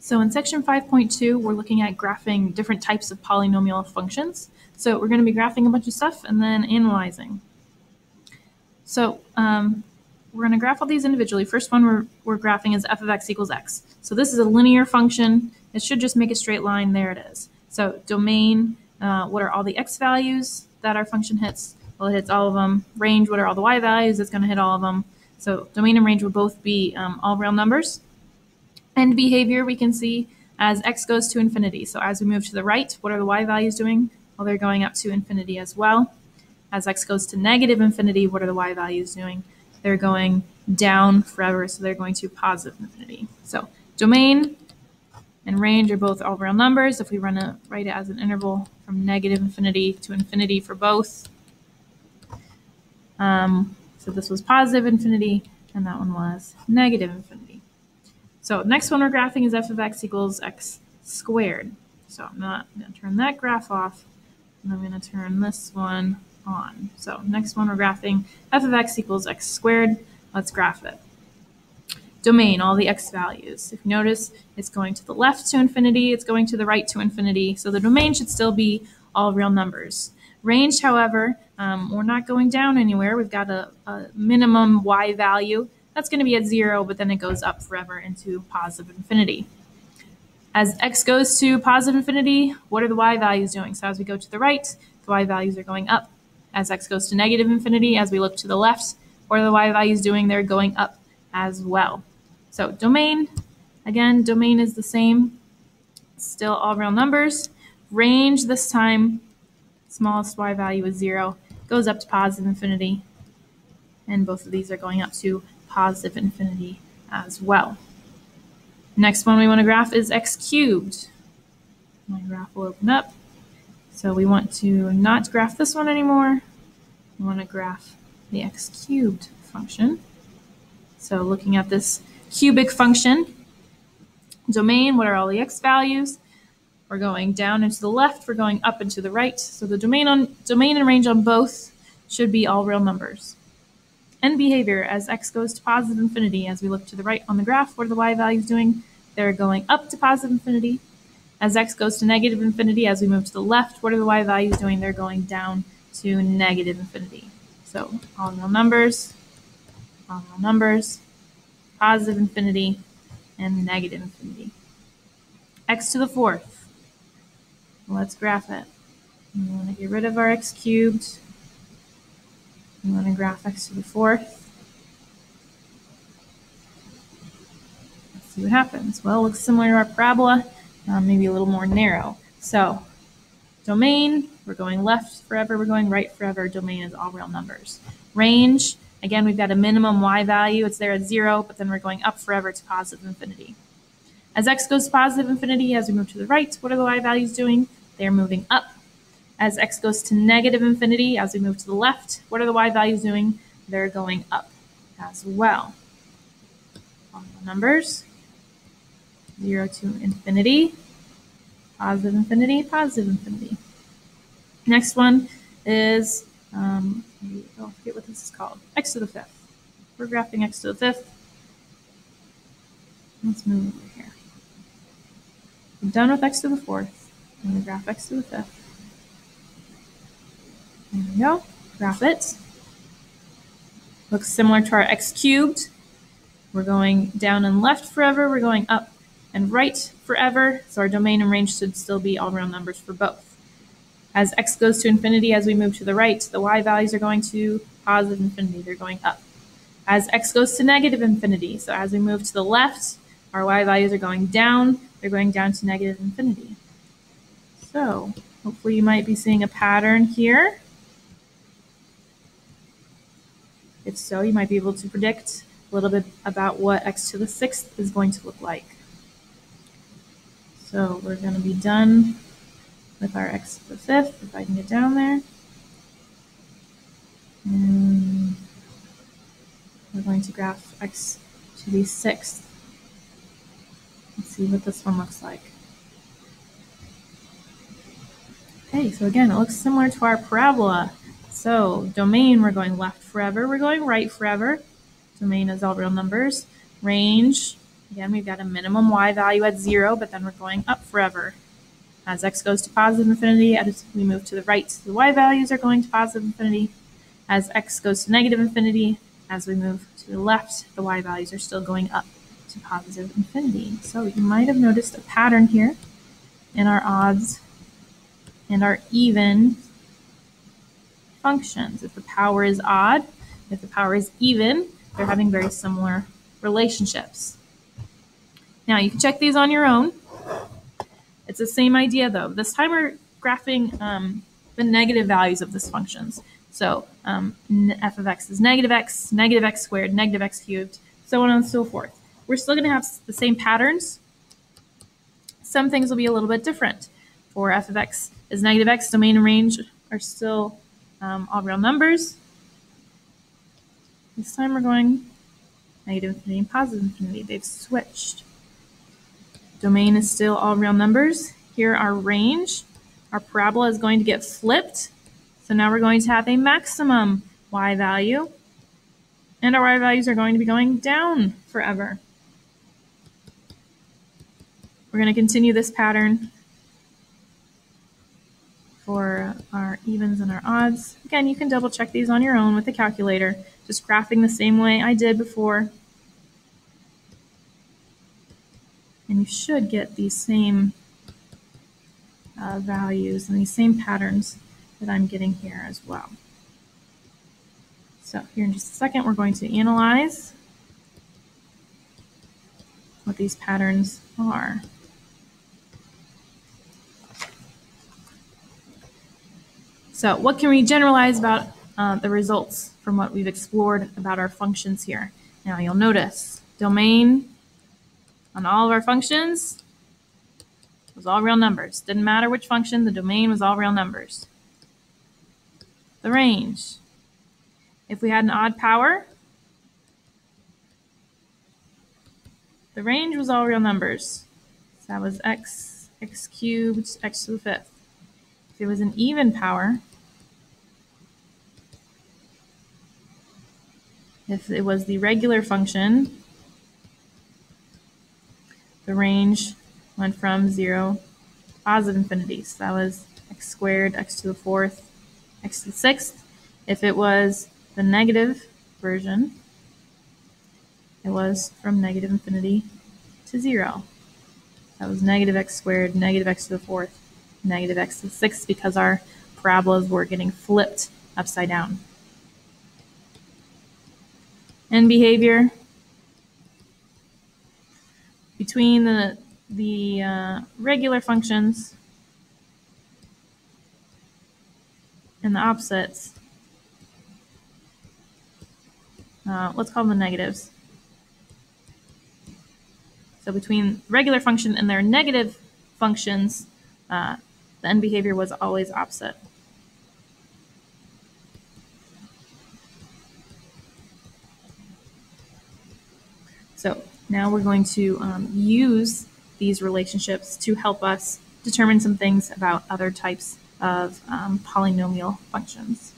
So in section 5.2, we're looking at graphing different types of polynomial functions. So we're going to be graphing a bunch of stuff and then analyzing. So we're going to graph all these individually. First one we're graphing is f of x equals x. So this is a linear function. It should just make a straight line. There it is. So domain, what are all the x values that our function hits? Well, it hits all of them. Range, what are all the y values? It's going to hit all of them. So domain and range will both be all real numbers. End behavior we can see as x goes to infinity. So as we move to the right, what are the y values doing? Well, they're going up to infinity as well. As x goes to negative infinity, what are the y values doing? They're going down forever, so they're going to positive infinity. So domain and range are both all real numbers. If we write it as an interval from negative infinity to infinity for both. So this was positive infinity, and that one was negative infinity. So next one we're graphing is f of x equals x squared. So I'm going to turn that graph off, and I'm going to turn this one on. So next one we're graphing f of x equals x squared. Let's graph it. Domain, all the x values. If you notice, it's going to the left to infinity, it's going to the right to infinity. So the domain should still be all real numbers. Range, however, we're not going down anywhere. We've got a minimum y value. That's going to be at 0, but then it goes up forever into positive infinity. As x goes to positive infinity, what are the y values doing? So as we go to the right, the y values are going up. As x goes to negative infinity, as we look to the left, what are the y values doing? They're going up as well. So domain, again, domain is the same. Still all real numbers. Range this time, smallest y value is 0, goes up to positive infinity. And both of these are going up to positive infinity as well. Next one we want to graph is x cubed. My graph will open up. So we want to not graph this one anymore. We want to graph the x cubed function. So looking at this cubic function, domain, what are all the x values? We're going down and to the left, we're going up and to the right. So the domain and range on both should be all real numbers. End behavior, as x goes to positive infinity, as we look to the right on the graph, what are the y values doing? They're going up to positive infinity. As x goes to negative infinity, as we move to the left, what are the y values doing? They're going down to negative infinity. So all real numbers, positive infinity, and negative infinity. X to the fourth. Let's graph it. We want to get rid of our x cubed. We want to graph x to the fourth. Let's see what happens. Well, it looks similar to our parabola, maybe a little more narrow. So domain, we're going left forever, we're going right forever. Domain is all real numbers. Range, again, we've got a minimum y value. It's there at 0, but then we're going up forever to positive infinity. As x goes to positive infinity, as we move to the right, what are the y values doing? They're moving up. As x goes to negative infinity, as we move to the left, what are the y values doing? They're going up as well. All numbers, 0 to infinity, positive infinity, positive infinity. Next one is, I forget what this is called, x to the fifth. We're graphing x to the fifth. Let's move over here. I'm done with x to the fourth. I'm going to graph x to the fifth. There we go. Graph it. Looks similar to our x cubed. We're going down and left forever. We're going up and right forever. So our domain and range should still be all real numbers for both. As x goes to infinity, as we move to the right, the y values are going to positive infinity. They're going up. As x goes to negative infinity, so as we move to the left, our y values are going down. They're going down to negative infinity. So hopefully you might be seeing a pattern here. If so, you might be able to predict a little bit about what x to the sixth is going to look like. So we're going to be done with our x to the fifth, if I can get down there. And we're going to graph x to the sixth. Let's see what this one looks like. Okay, so again, it looks similar to our parabola. So domain, we're going left forever. We're going right forever. Domain is all real numbers. Range, Again, we've got a minimum y value at 0, but then we're going up forever. As x goes to positive infinity, as we move to the right, the y values are going to positive infinity. As x goes to negative infinity, as we move to the left, the y values are still going up to positive infinity. So you might have noticed a pattern here in our odds and our even functions. If the power is odd, if the power is even, they're having very similar relationships. Now you can check these on your own. It's the same idea though. This time we're graphing the negative values of these functions. So f of x is negative x squared, negative x cubed, so on and so forth. We're still going to have the same patterns. Some things will be a little bit different. For f of x is negative x, domain and range are still all real numbers. This time we're going negative infinity and positive infinity. They've switched. Domain is still all real numbers. Here our range, our parabola is going to get flipped. So now we're going to have a maximum y value. And our y values are going to be going down forever. We're going to continue this pattern for our evens and our odds. Again, you can double check these on your own with the calculator, just graphing the same way I did before. And you should get these same values and these same patterns that I'm getting here as well. So here in just a second, we're going to analyze what these patterns are. So what can we generalize about the results from what we've explored about our functions here? Now you'll notice domain on all of our functions was all real numbers. Didn't matter which function, the domain was all real numbers. The range. If we had an odd power, the range was all real numbers. So that was x cubed, x to the fifth. If it was an even power, if it was the regular function, the range went from 0 to positive infinity. So that was x squared, x to the fourth, x to the sixth. If it was the negative version, it was from negative infinity to 0. That was negative x squared, negative x to the fourth, negative x to the sixth, because our parabolas were getting flipped upside down. And behavior between the regular functions and the opposites. Let's call them the negatives. So between regular function and their negative functions, the end behavior was always opposite. So now we're going to use these relationships to help us determine some things about other types of polynomial functions.